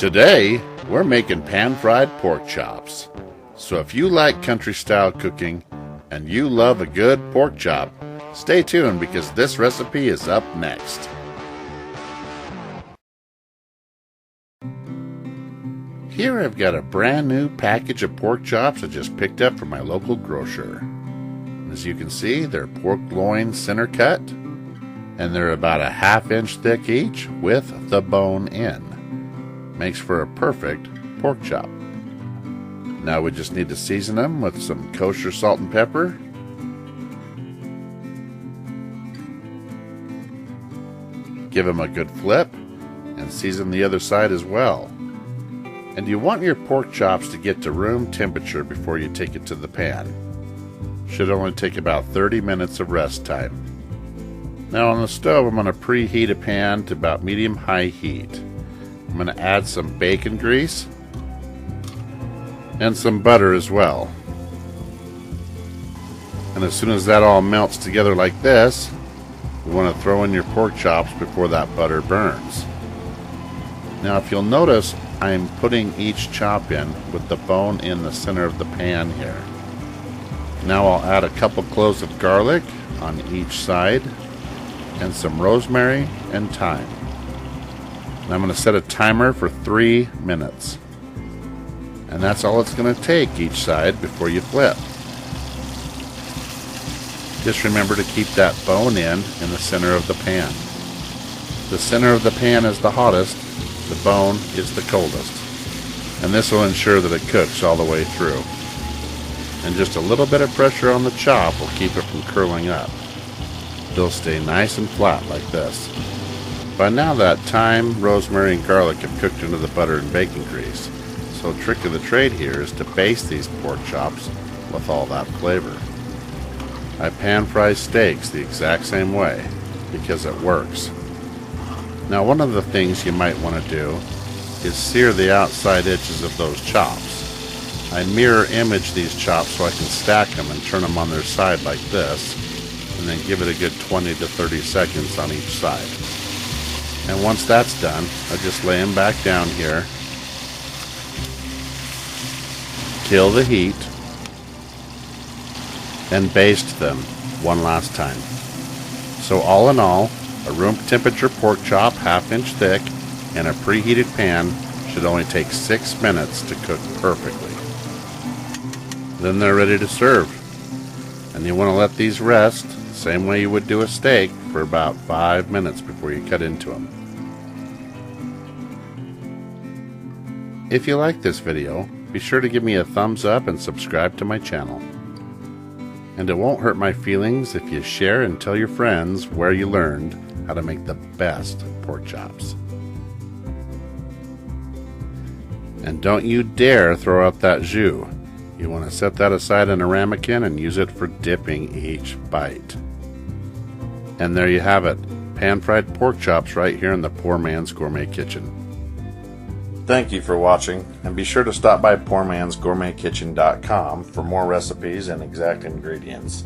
Today, we're making pan-fried pork chops. So if you like country-style cooking and you love a good pork chop, stay tuned because this recipe is up next. Here I've got a brand new package of pork chops I just picked up from my local grocer. As you can see, they're pork loin center cut, and they're about a 1/2 inch thick each with the bone in. Makes for a perfect pork chop. Now we just need to season them with some kosher salt and pepper. Give them a good flip and season the other side as well. And you want your pork chops to get to room temperature before you take it to the pan. Should only take about 30 minutes of rest time. Now on the stove I'm going to preheat a pan to about medium-high heat. I'm going to add some bacon grease and some butter as well. And as soon as that all melts together like this, you want to throw in your pork chops before that butter burns. Now if you'll notice, I'm putting each chop in with the bone in the center of the pan here. Now I'll add a couple cloves of garlic on each side and some rosemary and thyme. And I'm going to set a timer for 3 minutes. And that's all it's going to take each side before you flip. Just remember to keep that bone in the center of the pan. The center of the pan is the hottest, the bone is the coldest. And this will ensure that it cooks all the way through. And just a little bit of pressure on the chop will keep it from curling up. They'll stay nice and flat like this. By now that thyme, rosemary, and garlic have cooked into the butter and bacon grease. So the trick of the trade here is to baste these pork chops with all that flavor. I pan fry steaks the exact same way because it works. Now one of the things you might want to do is sear the outside edges of those chops. I mirror image these chops so I can stack them and turn them on their side like this, and then give it a good 20 to 30 seconds on each side. And once that's done, I just lay them back down here, kill the heat, and baste them one last time. So all in all, a room temperature pork chop 1/2 inch thick in a preheated pan should only take 6 minutes to cook perfectly. Then they're ready to serve. And you want to let these rest the same way you would do a steak for about 5 minutes before you cut into them. If you like this video, be sure to give me a thumbs up and subscribe to my channel. And it won't hurt my feelings if you share and tell your friends where you learned how to make the best pork chops. And don't you dare throw out that jus. You want to set that aside in a ramekin and use it for dipping each bite. And there you have it, pan-fried pork chops right here in the Poor Man's Gourmet kitchen. Thank you for watching, and be sure to stop by PoorMansGourmetKitchen.com for more recipes and exact ingredients.